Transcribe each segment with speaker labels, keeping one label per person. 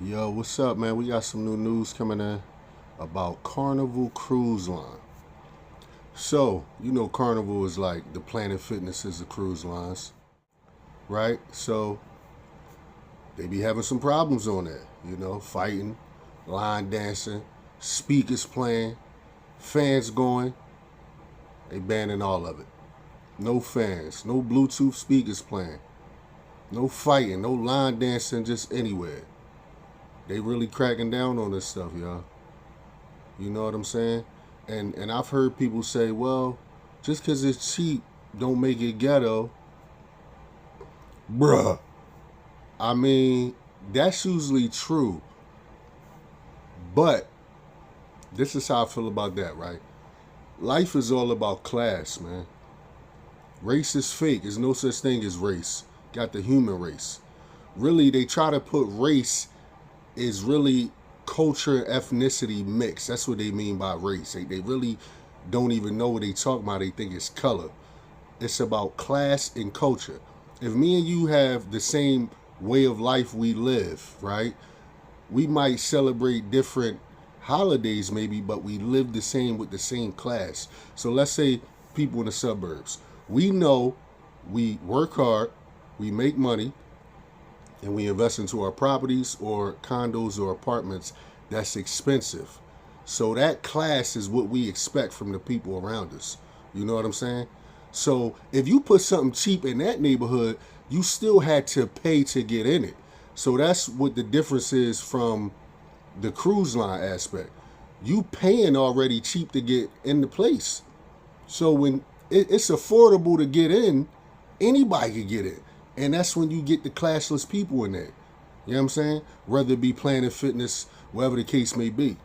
Speaker 1: Yo, what's up, man? We got some new news coming in about Carnival Cruise Line. So, Carnival is like the Planet Fitness is the cruise lines, right? So, they be having some problems on there, fighting, line dancing, speakers playing, fans going. They banning all of it. No fans, no Bluetooth speakers playing, no fighting, no line dancing just anywhere. They really cracking down on this stuff, y'all. You know what I'm saying? And I've heard people say, well, just because it's cheap, don't make it ghetto. Bruh. I mean, that's usually true. But this is how I feel about that, right? Life is all about class, man. Race is fake. There's no such thing as race. Got the human race. Really, they try to put race is really culture and ethnicity mix. That's what they mean by race. They really don't even know what they talk about. They think it's color. It's about class and culture. If me and you have the same way of life we live, right? We might celebrate different holidays maybe, but we live the same with the same class. So let's say people in the suburbs. We know we work hard, we make money, and we invest into our properties or condos or apartments that's expensive. So that class is what we expect from the people around us. You know what I'm saying? So if you put something cheap in that neighborhood, you still had to pay to get in it. So that's what the difference is from the cruise line aspect. You paying already cheap to get in the place. So when it's affordable to get in, anybody can get in. And that's when you get the classless people in there. You know what I'm saying? Whether it be Planet Fitness, whatever the case may be. You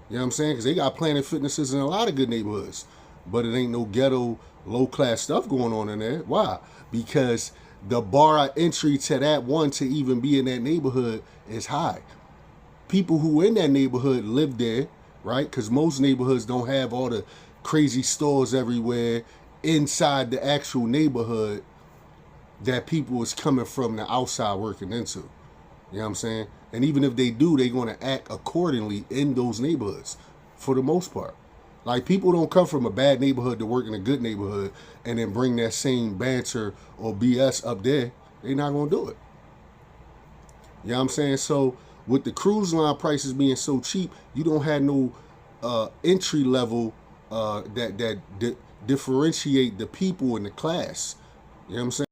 Speaker 1: know what I'm saying? Because they got Planet Fitnesses in a lot of good neighborhoods. But it ain't no ghetto, low-class stuff going on in there. Why? Because the bar entry to that one to even be in that neighborhood is high. People who in that neighborhood live there, right? Because most neighborhoods don't have all the crazy stores everywhere inside the actual neighborhood that people is coming from the outside working into. You know what I'm saying? And even if they do, they're going to act accordingly in those neighborhoods for the most part. Like, people don't come from a bad neighborhood to work in a good neighborhood and then bring that same banter or BS up there. They're not going to do it. You know what I'm saying? So with the cruise line prices being so cheap, you don't have no entry level that differentiate the people in the class. You know what I'm saying?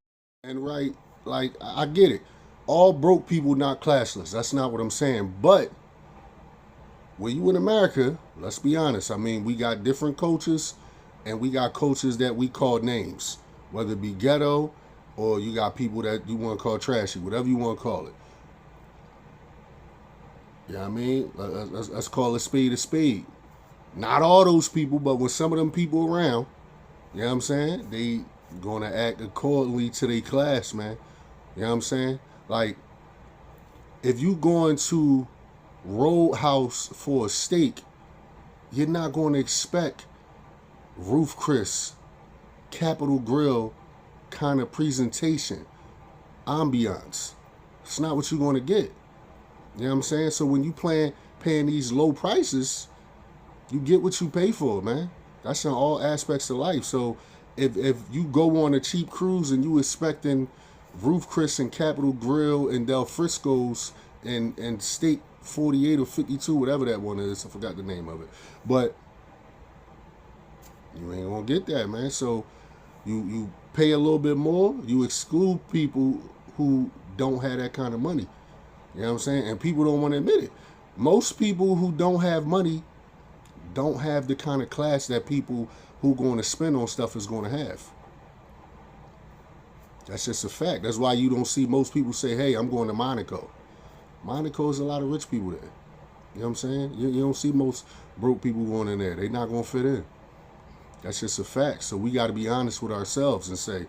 Speaker 1: And right, like, I get it. All broke people not classless. That's not what I'm saying. But when you in America, let's be honest. I mean, we got different cultures, and we got cultures that we call names, whether it be ghetto or you got people that you want to call trashy, whatever you want to call it. You know what I mean? Let's call a spade a spade. Not all those people, but when some of them people around, you know what I'm saying? They gonna act accordingly to their class, man. You know what I'm saying? Like, if you going to Roadhouse for a steak, you're not going to expect Roof Chris, Capital Grill kind of presentation, ambiance. It's not what you're going to get. You know what I'm saying? So when you paying these low prices, you get what you pay for, man. That's in all aspects of life. So if you go on a cheap cruise and you expecting Roof Chris and Capital Grill and Del Frisco's and Steak 48 or 52, whatever that one is, I forgot the name of it. But you ain't gonna get that, man. So you pay a little bit more, you exclude people who don't have that kind of money. You know what I'm saying? And people don't want to admit it. Most people who don't have money don't have the kind of class that people who going to spend on stuff is going to have. That's just a fact. That's why you don't see most people say, hey, I'm going to Monaco. Monaco is a lot of rich people there. You know what I'm saying? You don't see most broke people going in there. They're not going to fit in. That's just a fact. So we got to be honest with ourselves and say,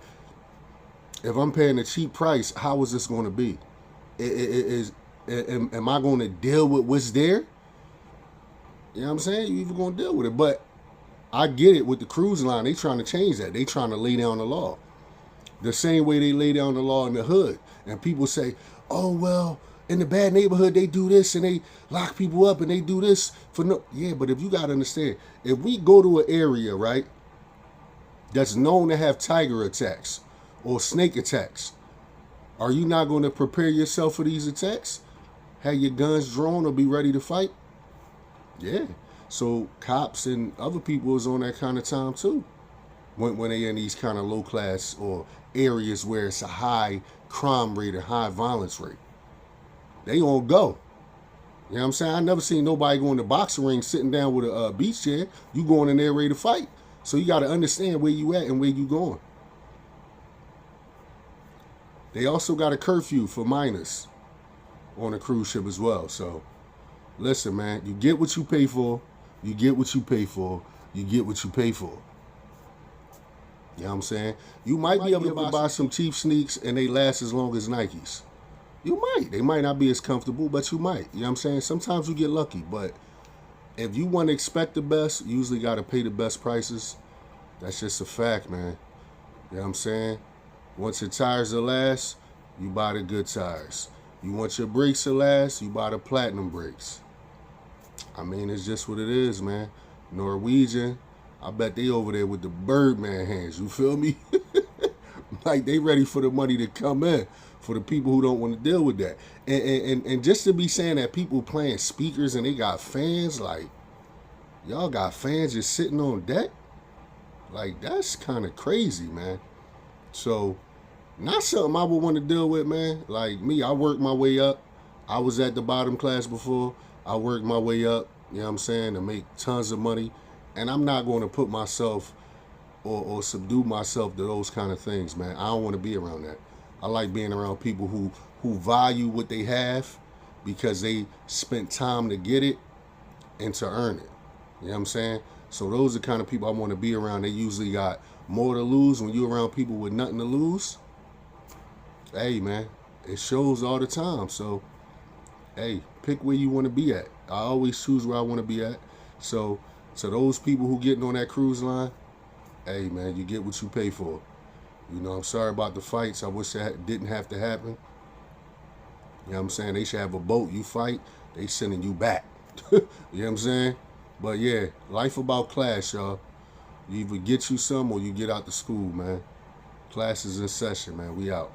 Speaker 1: if I'm paying a cheap price, how is this going to be? Am I going to deal with what's there? You know what I'm saying? You even going to deal with it. But I get it with the cruise line. They trying to change that. They trying to lay down the law. The same way they lay down the law in the hood. And people say, oh, well, in the bad neighborhood, they do this and they lock people up and they do this for no. Yeah, but if you got to understand, if we go to an area, right, that's known to have tiger attacks or snake attacks, are you not going to prepare yourself for these attacks? Have your guns drawn or be ready to fight? Yeah. So cops and other people is on that kind of time too. When they in these kind of low class or areas where it's a high crime rate and high violence rate. They on go. You know what I'm saying? I never seen nobody go in the boxing ring sitting down with a beach chair. You going in there ready to fight. So you got to understand where you at and where you going. They also got a curfew for minors on a cruise ship as well. So listen, man, you get what you pay for. You get what you pay for. You get what you pay for. You know what I'm saying? You might be able to buy some cheap sneaks and they last as long as Nikes. You might. They might not be as comfortable, but you might. You know what I'm saying? Sometimes you get lucky, but if you want to expect the best, you usually got to pay the best prices. That's just a fact, man. You know what I'm saying? Once your tires will last, you buy the good tires. You want your brakes to last, you buy the platinum brakes. I mean, it's just what it is, man. Norwegian, I bet they over there with the Birdman hands. You feel me? Like they ready for the money to come in for the people who don't want to deal with that. And just to be saying that people playing speakers and they got fans, like, y'all got fans just sitting on deck? Like, that's kind of crazy, man. So, not something I would want to deal with, man. Like me, I worked my way up. I was at the bottom class before. I worked my way up, you know what I'm saying, to make tons of money. And I'm not going to put myself or subdue myself to those kind of things, man. I don't want to be around that. I like being around people who value what they have because they spent time to get it and to earn it. You know what I'm saying? So those are the kind of people I want to be around. They usually got more to lose. When you're around people with nothing to lose, hey, man, it shows all the time. So, hey, pick where you want to be at. I always choose where I want to be at. So those people who getting on that cruise line, hey, man, you get what you pay for. You know, I'm sorry about the fights. I wish that didn't have to happen. You know what I'm saying? They should have a boat. You fight, they sending you back. You know what I'm saying? But yeah, life about class, y'all. You either get you some or you get out the school, man. Class is in session, man. We out.